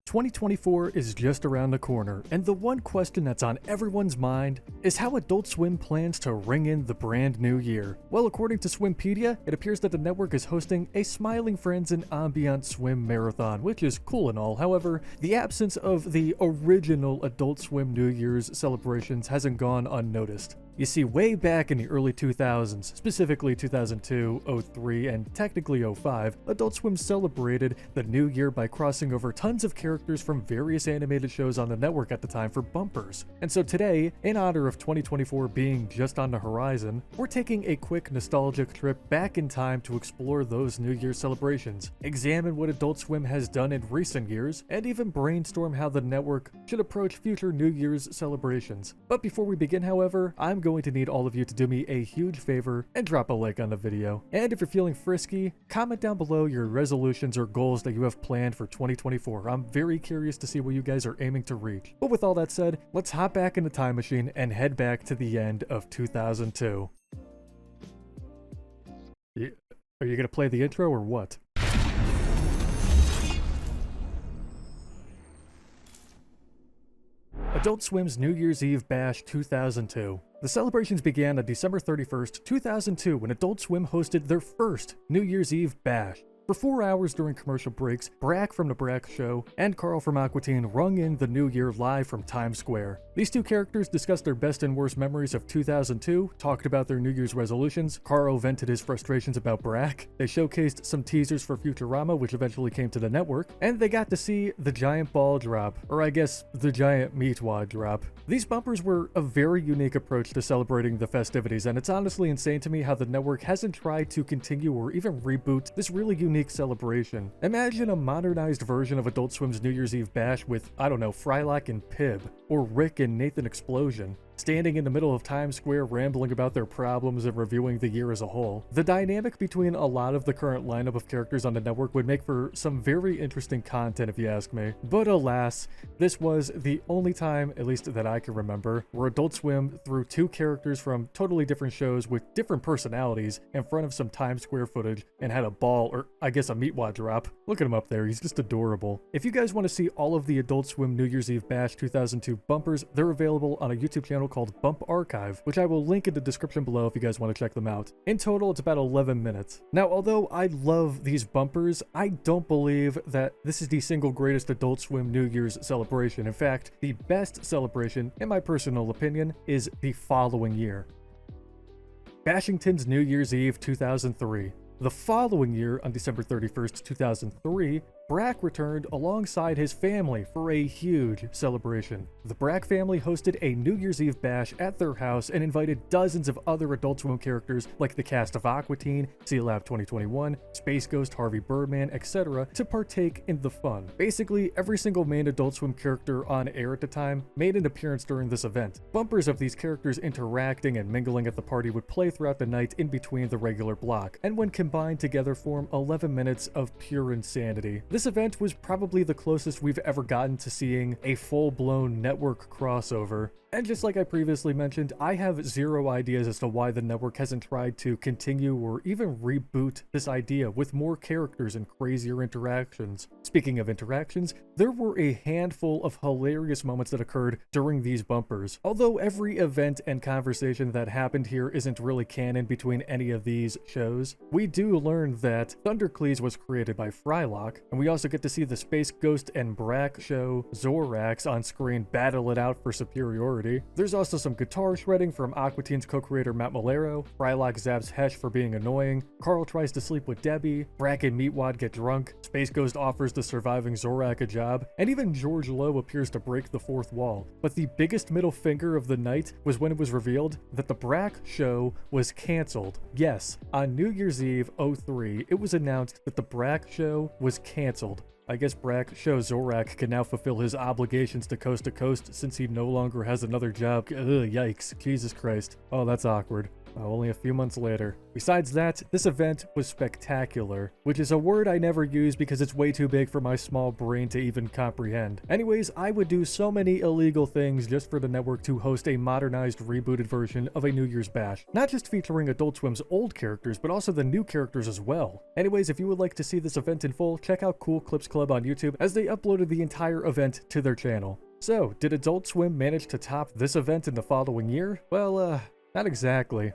2024 is just around the corner, and the one question that's on everyone's mind is how Adult Swim plans to ring in the brand new year. Well, according to Swimpedia, it appears that the network is hosting a Smiling Friends and Ambient Swim Marathon, which is cool and all. However, the absence of the original Adult Swim New Year's celebrations hasn't gone unnoticed. You see, way back in the early 2000s, specifically 2002, 03, and technically 05, Adult Swim celebrated the new year by crossing over tons of characters from various animated shows on the network at the time for bumpers. And so today, in honor of 2024 being just on the horizon, we're taking a quick nostalgic trip back in time to explore those New Year's celebrations, examine what Adult Swim has done in recent years, and even brainstorm how the network should approach future New Year's celebrations. But before we begin, however, I'm going to need all of you to do me a huge favor and drop a like on the video. And if you're feeling frisky, comment down below your resolutions or goals that you have planned for 2024. I'm very curious to see what you guys are aiming to reach. But with all that said, let's hop back in the time machine and head back to the end of 2002. Are you gonna play the intro or what? Adult Swim's New Year's Eve Bash 2002. The celebrations began on December 31st, 2002 when Adult Swim hosted their first New Year's Eve Bash. For 4 hours during commercial breaks, Brack from The Brack Show and Carl from Aqua Teen rung in the new year live from Times Square. These two characters discussed their best and worst memories of 2002, talked about their New Year's resolutions, Carl vented his frustrations about Brack, they showcased some teasers for Futurama which eventually came to the network, and they got to see the giant ball drop, or I guess the giant meat wad drop. These bumpers were a very unique approach to celebrating the festivities, and it's honestly insane to me how the network hasn't tried to continue or even reboot this really unique celebration. Imagine a modernized version of Adult Swim's New Year's Eve Bash with, I don't know, Frylock and Pib, or Rick and Nathan Explosion, standing in the middle of Times Square rambling about their problems and reviewing the year as a whole. The dynamic between a lot of the current lineup of characters on the network would make for some very interesting content if you ask me. But alas, this was the only time, at least that I can remember, where Adult Swim threw two characters from totally different shows with different personalities in front of some Times Square footage and had a ball, or I guess a meat wad drop. Look at him up there, he's just adorable. If you guys want to see all of the Adult Swim New Year's Eve Bash 2002 bumpers, they're available on a YouTube channel called Bump Archive, which I will link in the description below if you guys want to check them out. In total, it's about 11 minutes. Now, although I love these bumpers, I don't believe that this is the single greatest Adult Swim New Year's celebration. In fact, the best celebration, in my personal opinion, is the following year. Bashington's New Year's Eve 2003. The following year, on December 31st, 2003, Brack returned alongside his family for a huge celebration. The Brack family hosted a New Year's Eve bash at their house and invited dozens of other Adult Swim characters like the cast of Aqua Teen, Lab 2021, Space Ghost, Harvey Birdman, etc. to partake in the fun. Basically, every single main Adult Swim character on air at the time made an appearance during this event. Bumpers of these characters interacting and mingling at the party would play throughout the night in between the regular block, and when combined together form 11 minutes of pure insanity. This event was probably the closest we've ever gotten to seeing a full-blown network crossover. And just like I previously mentioned, I have zero ideas as to why the network hasn't tried to continue or even reboot this idea with more characters and crazier interactions. Speaking of interactions, there were a handful of hilarious moments that occurred during these bumpers. Although every event and conversation that happened here isn't really canon between any of these shows, we do learn that Thundercleese was created by Frylock, and we also get to see the Space Ghost and Brack show Zorax on screen battle it out for superiority. There's also some guitar shredding from Aqua Teen's co-creator Matt Malero, Frylock zaps Hesh for being annoying, Carl tries to sleep with Debbie, Brack and Meatwad get drunk, Space Ghost offers the surviving Zorak a job, and even George Lowe appears to break the fourth wall. But the biggest middle finger of the night was when it was revealed that the Brack show was cancelled. Yes, on New Year's Eve 03, it was announced that the Brack show was cancelled. I guess Brack show Zorak can now fulfill his obligations to Coast since he no longer has another job. Ugh, yikes. Jesus Christ. Oh, that's awkward. only a few months later. Besides that, this event was spectacular, which is a word I never use because it's way too big for my small brain to even comprehend. Anyways, I would do so many illegal things just for the network to host a modernized, rebooted version of a New Year's Bash. Not just featuring Adult Swim's old characters, but also the new characters as well. Anyways, if you would like to see this event in full, check out Cool Clips Club on YouTube as they uploaded the entire event to their channel. So, did Adult Swim manage to top this event in the following year? Well, not exactly.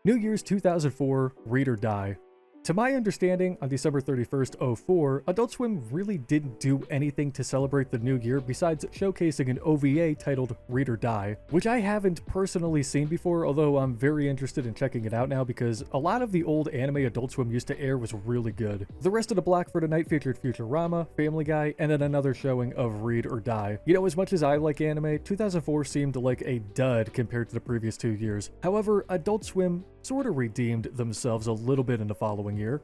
New Year's 2004, Read or Die. To my understanding, on December 31st, 2004, Adult Swim really didn't do anything to celebrate the new year besides showcasing an OVA titled Read or Die, which I haven't personally seen before, although I'm very interested in checking it out now because a lot of the old anime Adult Swim used to air was really good. The rest of the block for tonight featured Futurama, Family Guy, and then another showing of Read or Die. You know, as much as I like anime, 2004 seemed like a dud compared to the previous 2 years. However, Adult Swim sort of redeemed themselves a little bit in the following year.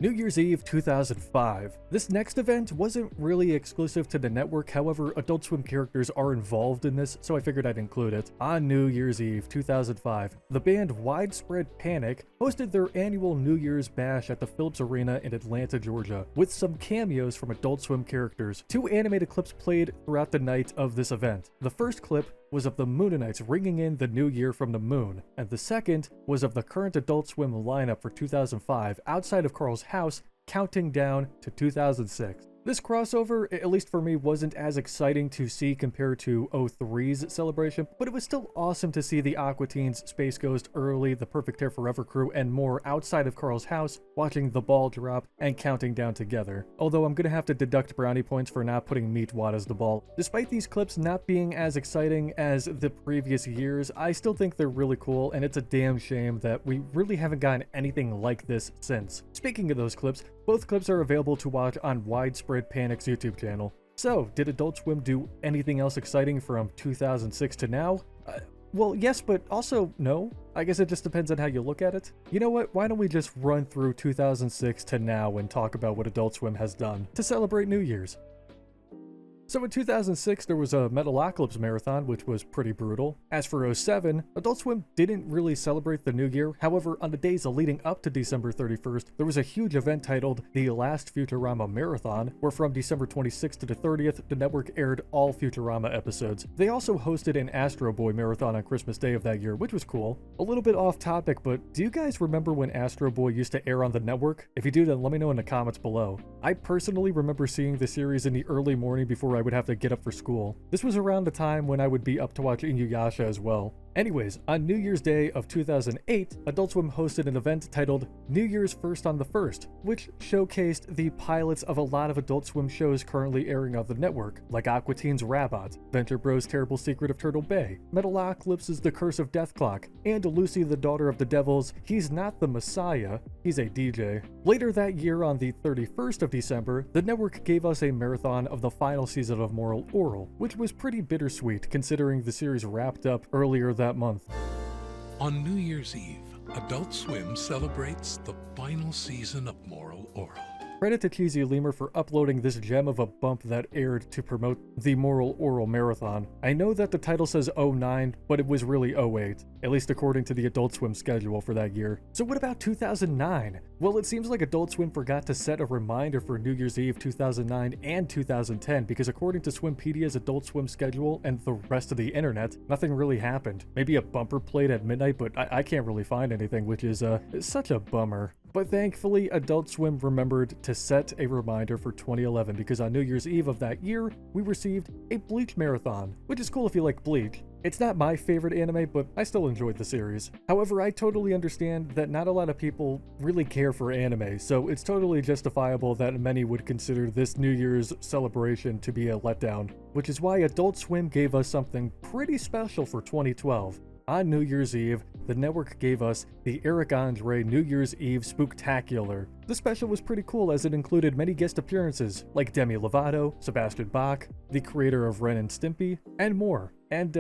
New Year's Eve 2005. This next event wasn't really exclusive to the network, however, Adult Swim characters are involved in this, so I figured I'd include it. On New Year's Eve 2005, the band Widespread Panic hosted their annual New Year's Bash at the Phillips Arena in Atlanta, Georgia, with some cameos from Adult Swim characters. 2 animated clips played throughout the night of this event. The first clip was of the Mooninites ringing in the new year from the moon, and the second was of the current Adult Swim lineup for 2005 outside of Carl's house, counting down to 2006. This crossover, at least for me, wasn't as exciting to see compared to 03's celebration, but it was still awesome to see the Aqua Teens, Space Ghost, Early, the Perfect Hair Forever crew, and more outside of Carl's house, watching the ball drop and counting down together. Although I'm gonna have to deduct brownie points for not putting Meatwad as the ball. Despite these clips not being as exciting as the previous years, I still think they're really cool, and it's a damn shame that we really haven't gotten anything like this since. Speaking of those clips, both clips are available to watch on Widespread Panic's YouTube channel. So, did Adult Swim do anything else exciting from 2006 to now? Well, yes, but also no. I guess it just depends on how you look at it. You know what? Why don't we just run through 2006 to now and talk about what Adult Swim has done to celebrate New Year's. So in 2006, there was a Metalocalypse marathon, which was pretty brutal. As for 07, Adult Swim didn't really celebrate the new year. However, on the days leading up to December 31st, there was a huge event titled The Last Futurama Marathon, where from December 26th to the 30th, the network aired all Futurama episodes. They also hosted an Astro Boy marathon on Christmas Day of that year, which was cool. A little bit off topic, but do you guys remember when Astro Boy used to air on the network? If you do, then let me know in the comments below. I personally remember seeing the series in the early morning before I would have to get up for school. This was around the time when I would be up to watch Inuyasha as well. Anyways, on New Year's Day of 2008, Adult Swim hosted an event titled New Year's First on the First, which showcased the pilots of a lot of Adult Swim shows currently airing on the network, like Aqua Teen's Rabot, Venture Bros' Terrible Secret of Turtle Bay, Metalocalypse's The Curse of Death Clock, and Lucy the Daughter of the Devils, He's Not the Messiah, He's a DJ. Later that year, on the 31st of December, the network gave us a marathon of the final season of Moral Oral, which was pretty bittersweet considering the series wrapped up earlier that month. On New Year's Eve, Adult Swim celebrates the final season of Moral Oral. Credit to Cheesy Lemur for uploading this gem of a bump that aired to promote the Moral Oral Marathon. I know that the title says 09, but it was really 08, at least according to the Adult Swim schedule for that year. So what about 2009? Well, it seems like Adult Swim forgot to set a reminder for New Year's Eve 2009 and 2010 because according to Swimpedia's Adult Swim schedule and the rest of the internet, nothing really happened. Maybe a bumper played at midnight, but I can't really find anything, which is such a bummer. But thankfully, Adult Swim remembered to set a reminder for 2011 because on New Year's Eve of that year, we received a Bleach marathon, which is cool if you like Bleach. It's not my favorite anime, but I still enjoyed the series. However, I totally understand that not a lot of people really care for anime, so it's totally justifiable that many would consider this New Year's celebration to be a letdown, which is why Adult Swim gave us something pretty special for 2012. On New Year's Eve, the network gave us the Eric Andre New Year's Eve Spooktacular. The special was pretty cool as it included many guest appearances, like Demi Lovato, Sebastian Bach, the creator of Ren and Stimpy, and more. And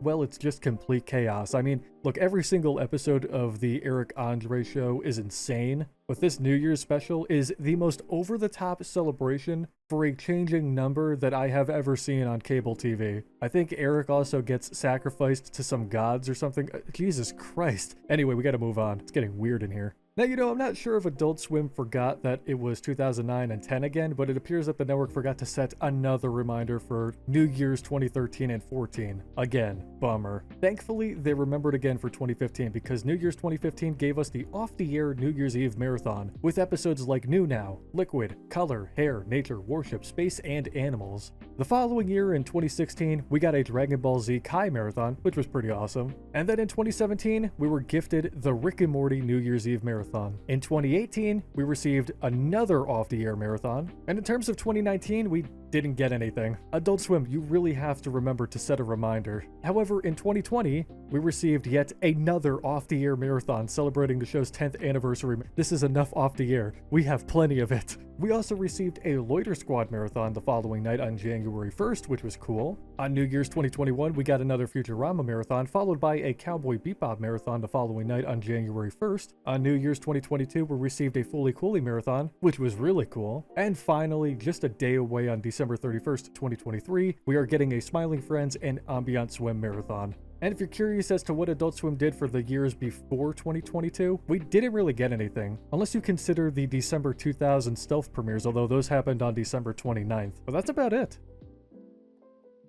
well, it's just complete chaos. I mean, look, every single episode of the Eric Andre show is insane, but this New Year's special is the most over-the-top celebration for a changing number that I have ever seen on cable TV. I think Eric also gets sacrificed to some gods or something. Jesus Christ. Anyway, we gotta move on. It's getting weird in here. Now, I'm not sure if Adult Swim forgot that it was 2009 and 10 again, but it appears that the network forgot to set another reminder for New Year's 2013 and 14. Again, bummer. Thankfully, they remembered again for 2015 because New Year's 2015 gave us the off-the-air New Year's Eve marathon with episodes like New Now, Liquid, Color, Hair, Nature, Worship, Space, and Animals. The following year, in 2016, we got a Dragon Ball Z Kai marathon, which was pretty awesome. And then in 2017, we were gifted the Rick and Morty New Year's Eve marathon. In 2018, we received another off-the-air marathon. And in terms of 2019, we didn't get anything. Adult Swim, you really have to remember to set a reminder. However, in 2020, we received yet another off-the-air marathon celebrating the show's 10th anniversary. This is enough off-the-air. We have plenty of it. We also received a Loiter Squad marathon the following night on January 1st, which was cool. On New Year's 2021, we got another Futurama marathon, followed by a Cowboy Bebop marathon the following night on January 1st. On New Year's 2022, we received a Fooly Cooly marathon, which was really cool. And finally, just a day away on December 31st, 2023, we are getting a Smiling Friends and Ambient Swim marathon. And if you're curious as to what Adult Swim did for the years before 2022, we didn't really get anything, unless you consider the December 2000 stealth premieres, although those happened on December 29th. But that's about it.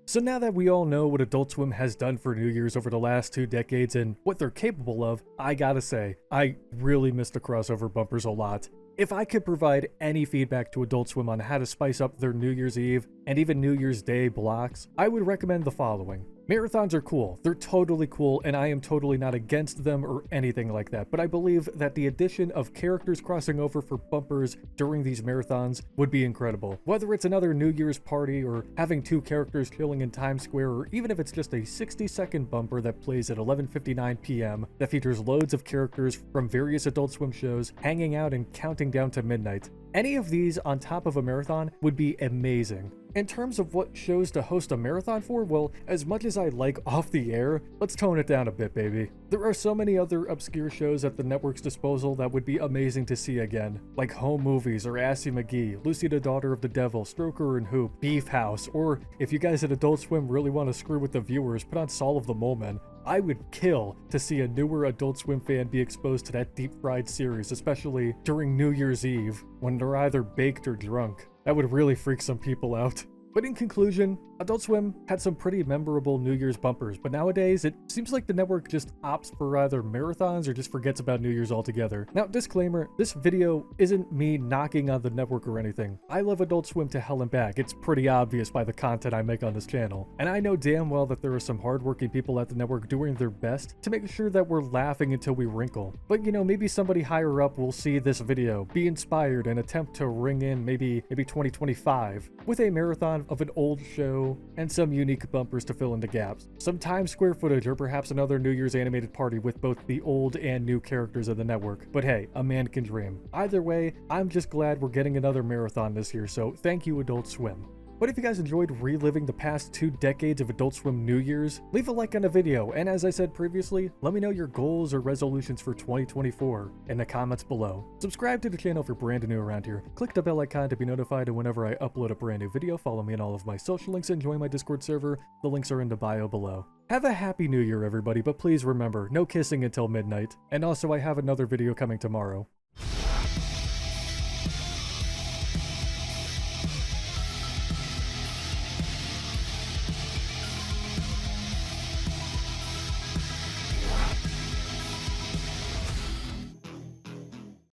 So now that we all know what Adult Swim has done for New Year's over the last 2 decades and what they're capable of, I gotta say, I really miss the crossover bumpers a lot. If I could provide any feedback to Adult Swim on how to spice up their New Year's Eve and even New Year's Day blocks, I would recommend the following. Marathons are cool. They're totally cool, and I am totally not against them or anything like that, but I believe that the addition of characters crossing over for bumpers during these marathons would be incredible. Whether it's another New Year's party or having 2 characters chilling in Times Square, or even if it's just a 60-second bumper that plays at 11:59 p.m. that features loads of characters from various Adult Swim shows hanging out and counting down to midnight. Any of these on top of a marathon would be amazing. In terms of what shows to host a marathon for, well, as much as I like Off the Air, let's tone it down a bit, baby. There are so many other obscure shows at the network's disposal that would be amazing to see again, like Home Movies or Assy McGee, Lucy the Daughter of the Devil, Stroker and Hoop, Beef House, or if you guys at Adult Swim really want to screw with the viewers, put on Saul of the Mole Men. I would kill to see a newer Adult Swim fan be exposed to that deep-fried series, especially during New Year's Eve, when they're either baked or drunk. That would really freak some people out. But in conclusion, Adult Swim had some pretty memorable New Year's bumpers, but nowadays it seems like the network just opts for either marathons or just forgets about New Year's altogether. Now, disclaimer, this video isn't me knocking on the network or anything. I love Adult Swim to hell and back. It's pretty obvious by the content I make on this channel. And I know damn well that there are some hardworking people at the network doing their best to make sure that we're laughing until we wrinkle. But maybe somebody higher up will see this video, be inspired, and attempt to ring in maybe 2025 with a marathon of an old show and some unique bumpers to fill in the gaps. Some Times Square footage or perhaps another New Year's animated party with both the old and new characters of the network. But hey, a man can dream. Either way, I'm just glad we're getting another marathon this year, so thank you, Adult Swim. But if you guys enjoyed reliving the past 2 decades of Adult Swim New Year's, leave a like on the video, and as I said previously, let me know your goals or resolutions for 2024 in the comments below. Subscribe to the channel if you're brand new around here, click the bell icon to be notified whenever I upload a brand new video, follow me on all of my social links, and join my Discord server. The links are in the bio below. Have a happy New Year, everybody, but please remember, no kissing until midnight. And also, I have another video coming tomorrow.